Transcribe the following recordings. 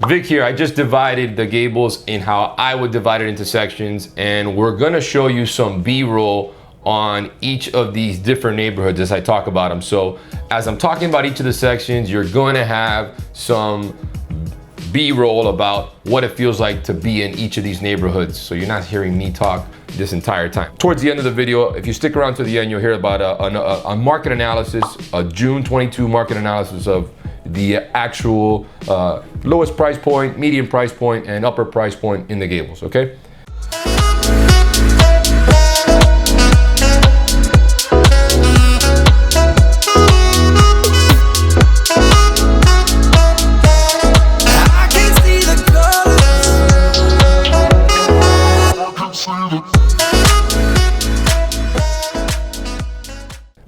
Vic here. I just divided the Gables in how I would divide it into sections, and we're gonna show you some B-roll on each of these different neighborhoods as I talk about them. So as I'm talking about each of the sections, you're gonna have some B-roll about what it feels like to be in each of these neighborhoods. So you're not hearing me talk this entire time. Towards the end of the video, if you stick around to the end, you'll hear about a market analysis, a June 22 market analysis of the actual lowest price point, medium price point, and upper price point in the Gables, okay?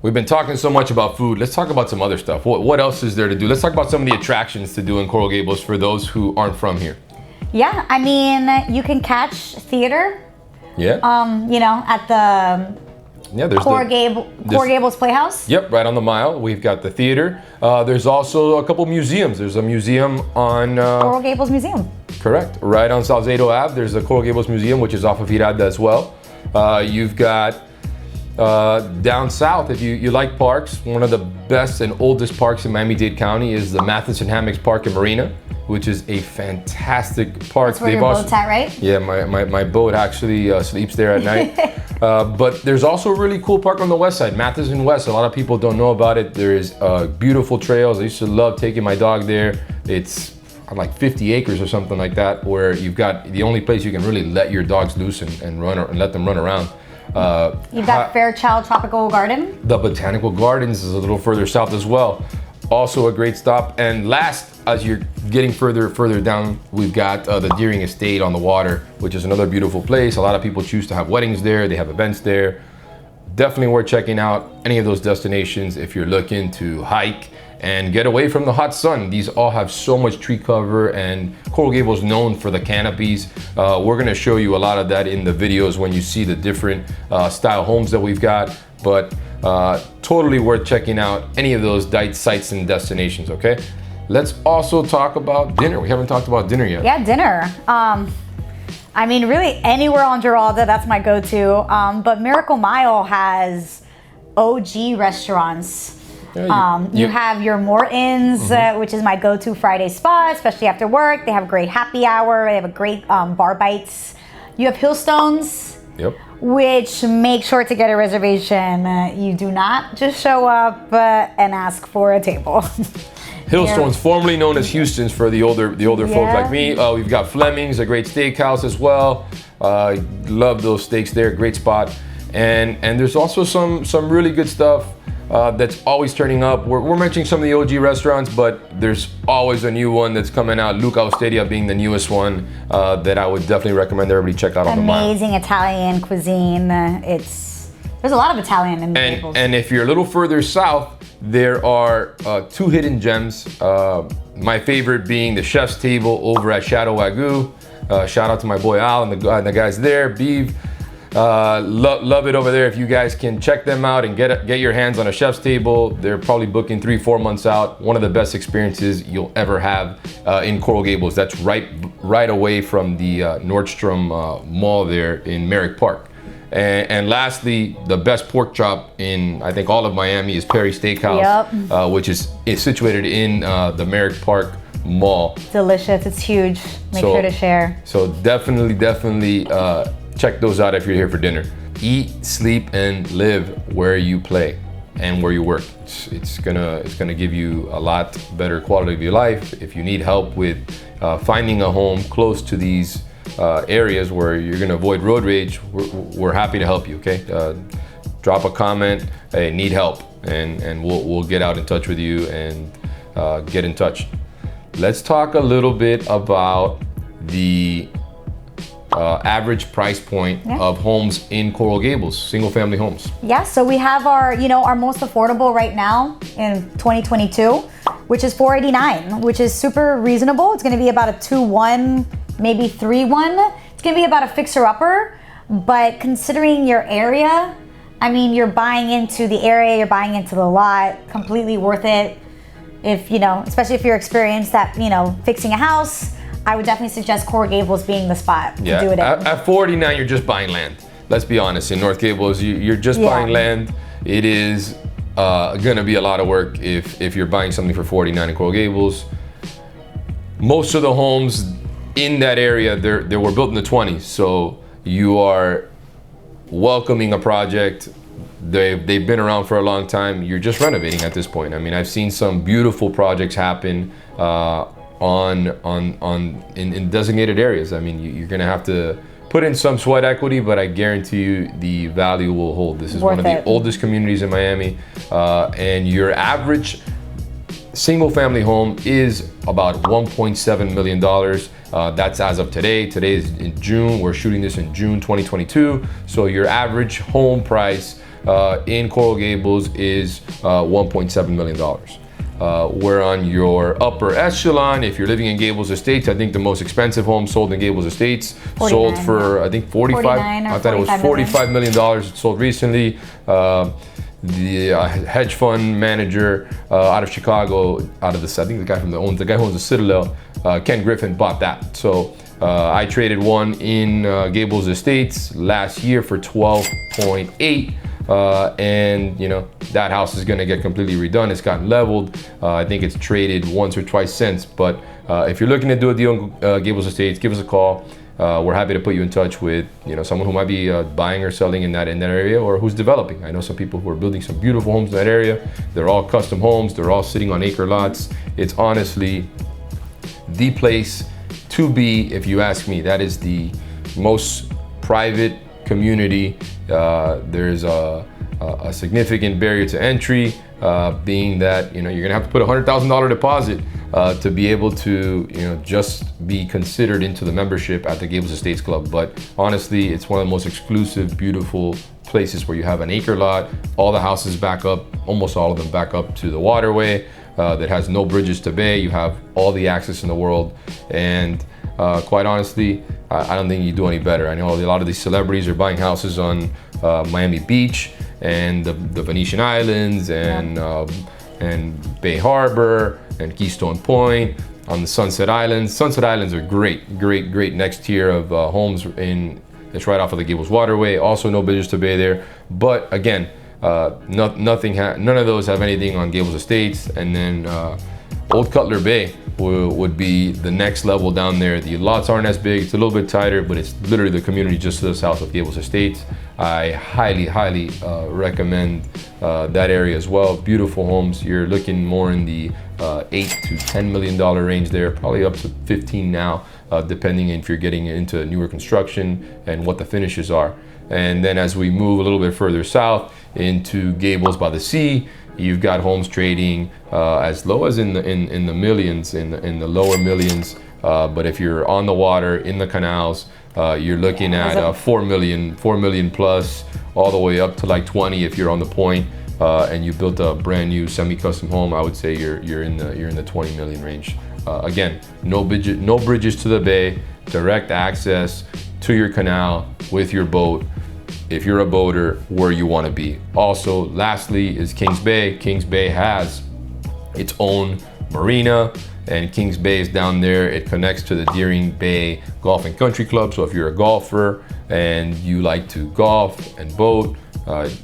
We've been talking so much about food. Let's talk about some other stuff. What else is there to do? Let's talk about some of the attractions to do in Coral Gables for those who aren't from here. Yeah, I mean, you can catch theater. Yeah. You know, at the Coral Gables Playhouse. Yep, right on the mile. We've got the theater. There's also a couple museums. There's a museum on Coral Gables Museum. Correct. Right on Salcedo Ave. There's the Coral Gables Museum, which is off of Giralda as well. You've got down south, if you like parks, one of the best and oldest parks in Miami-Dade County is the Matheson Hammocks Park and Marina, which is a fantastic park. That's where your boat's at, right? Yeah, my boat actually sleeps there at night. But there's also a really cool park on the west side, Matheson West. A lot of people don't know about it. There's beautiful trails. I used to love taking my dog there. It's like 50 acres or something like that, where you've got the only place you can really let your dogs loose and run and let them run around. You've got Fairchild Tropical Garden. The Botanical Gardens is a little further south as well. Also a great stop. And last, as you're getting further down, we've got the Deering Estate on the water, which is another beautiful place. A lot of people choose to have weddings there. They have events there. Definitely worth checking out any of those destinations if you're looking to hike and get away from the hot sun. These all have so much tree cover, and Coral Gables known for the canopies. We're gonna show you a lot of that in the videos when you see the different style homes that we've got, but totally worth checking out any of those sites and destinations, okay? Let's also talk about dinner. We haven't talked about dinner yet. Yeah, dinner. I mean, really anywhere on Giralda, that's my go-to. But Miracle Mile has OG restaurants. Yeah, you have your Morton's, which is my go-to Friday spot, especially after work. They have a great happy hour. They have a great bar bites. You have Hillstones, which make sure to get a reservation. You do not just show up and ask for a table. Hillstones, formerly known as Houston's for the older folks like me. We've got Fleming's, a great steakhouse as well. Love those steaks there, great spot. And there's also some really good stuff that's always turning up. We're mentioning some of the OG restaurants, but there's always a new one that's coming out. Luca Osteria being the newest one that I would definitely recommend everybody check out on the mile. Amazing Italian cuisine. There's a lot of Italian in the Gables. And if you're a little further south, there are two hidden gems. My favorite being the Chef's Table over at Shadow Wagyu. Shout out to my boy Al and the guys there, Beeve. Love it over there. If you guys can check them out and get your hands on a Chef's Table, they're probably booking 3-4 months out. One of the best experiences you'll ever have in Coral Gables. That's right away from the Nordstrom Mall there in Merrick Park. And lastly, the best pork chop in, I think, all of Miami is Perry Steakhouse, which is situated in the Merrick Park Mall. Delicious, it's huge. Make sure to share. So definitely check those out if you're here for dinner. Eat, sleep, and live where you play and where you work. It's gonna give you a lot better quality of your life. If you need help with finding a home close to these areas where you're gonna avoid road rage, we're happy to help you, okay? Drop a comment, hey, need help, and we'll get out in touch with you and get in touch. Let's talk a little bit about the average price point of homes in Coral Gables, single family homes. Yeah, so we have our most affordable right now in 2022, which is $489, which is super reasonable. It's gonna be about a 2-1, maybe 3-1. It's gonna be about a fixer-upper, but considering your area, I mean, you're buying into the area, you're buying into the lot, completely worth it. If, especially if you're experienced at, fixing a house, I would definitely suggest Coral Gables being the spot to do it in. At 49, you're just buying land. Let's be honest. In North Gables, you're just buying land. It is gonna be a lot of work if you're buying something for 49 in Coral Gables. Most of the homes in that area, they were built in the 20s, so you are welcoming a project. They've been around for a long time. You're just renovating at this point. I mean, I've seen some beautiful projects happen in designated areas. I mean, you're gonna have to put in some sweat equity, but I guarantee you the value will hold. This is one of the oldest communities in Miami, and your average single family home is about $1.7 million. That's as of today. Today is in June. We're shooting this in June 2022. So your average home price in Coral Gables is $1.7 million. Where on your upper echelon, if you're living in Gables Estates, I think the most expensive home sold in Gables Estates 49. sold for, I think, 45. I thought it was $45 million. It sold recently. The hedge fund manager out of Chicago, I think the guy who owns the Citadel, Ken Griffin, bought that. So I traded one in Gables Estates last year for 12.8. And you know, that house is gonna get completely redone. It's gotten leveled. I think it's traded once or twice since. But if you're looking to do a deal in Gables Estates, give us a call. We're happy to put you in touch with someone who might be buying or selling in that area, or who's developing. I know some people who are building some beautiful homes in that area. They're all custom homes. They're all sitting on acre lots. It's honestly the place to be, if you ask me. That is the most private community. There's a significant barrier to entry, being that you're gonna have to put a $100,000 deposit to be able to just be considered into the membership at the Gables Estates Club. But honestly, it's one of the most exclusive, beautiful places where you have an acre lot. All the houses back up, almost all of them back up to the waterway that has no bridges to bay. You have all the access in the world, and quite honestly, I don't think you do any better. I know a lot of these celebrities are buying houses on Miami Beach and the Venetian Islands and Bay Harbor and Keystone Point, on the Sunset Islands. Sunset Islands are great next tier of homes it's right off of the Gables Waterway. Also no bridges to bay there. But again, none of those have anything on Gables Estates. And then Old Cutler Bay would be the next level down there. The lots aren't as big, it's a little bit tighter, but it's literally the community just to the south of Gables Estates. I highly recommend that area as well. Beautiful homes. You're looking more in the $8 to $10 million range there, probably up to 15 now, depending if you're getting into newer construction and what the finishes are. And then as we move a little bit further south into Gables by the Sea, you've got homes trading as low as in the millions, in the lower millions. But if you're on the water, in the canals, you're looking at 4 million plus, all the way up to like 20 if you're on the point. And you built a brand new semi-custom home, I would say you're in the 20 million range. Again, no bridges to the bay, direct access to your canal with your boat, if you're a boater, where you want to be. Also, lastly, is Kings Bay. Kings Bay has its own marina, and Kings Bay is down there. It connects to the Deering Bay Golf and Country Club. So if you're a golfer and you like to golf and boat,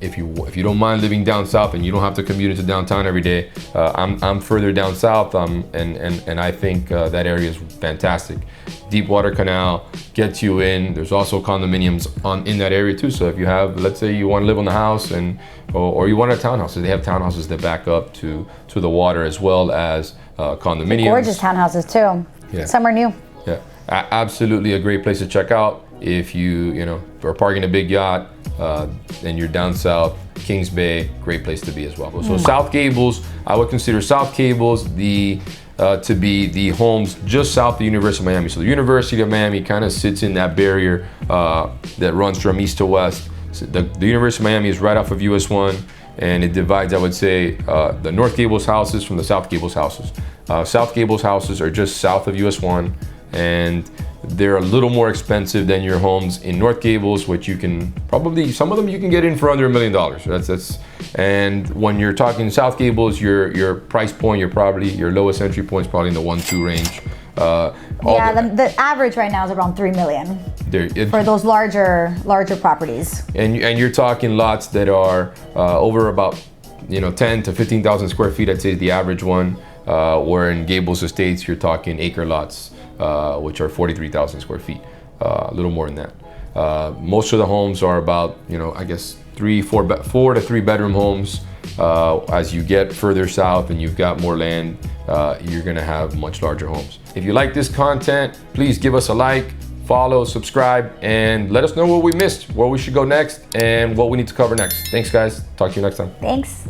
if you don't mind living down south and you don't have to commute into downtown every day, I'm further down south, and I think that area is fantastic. Deepwater Canal gets you in. There's also condominiums in that area too. So if you have, let's say you want to live on the house or you want a townhouse, they have townhouses that back up to the water, as well as condominiums. Gorgeous townhouses too. Yeah. Some are new. Yeah, absolutely a great place to check out. If you are parking a big yacht and you're down south, Kings Bay, great place to be as well. So South Gables, I would consider South Gables to be the homes just south of the University of Miami. So the University of Miami kind of sits in that barrier that runs from east to west. So the University of Miami is right off of US 1, and it divides, I would say, the North Gables houses from the South Gables houses. South Gables houses are just south of US 1, and they're a little more expensive than your homes in North Gables, which you can probably, some of them you can get in for under $1 million. That's and when you're talking South Gables, your price point, your lowest entry point is probably in the 1-2 range. The average right now is around 3 million for those larger properties. And you're talking lots that are over about 10 to 15,000 square feet. I'd say is the average one. Where in Gables Estates, you're talking acre lots, which are 43,000 square feet, a little more than that. Most of the homes are about, I guess 4 to 3 bedroom homes. As you get further south and you've got more land, you're gonna have much larger homes. If you like this content, please give us a like, follow, subscribe, and let us know what we missed, where we should go next, and what we need to cover next. Thanks, guys. Talk to you next time. Thanks.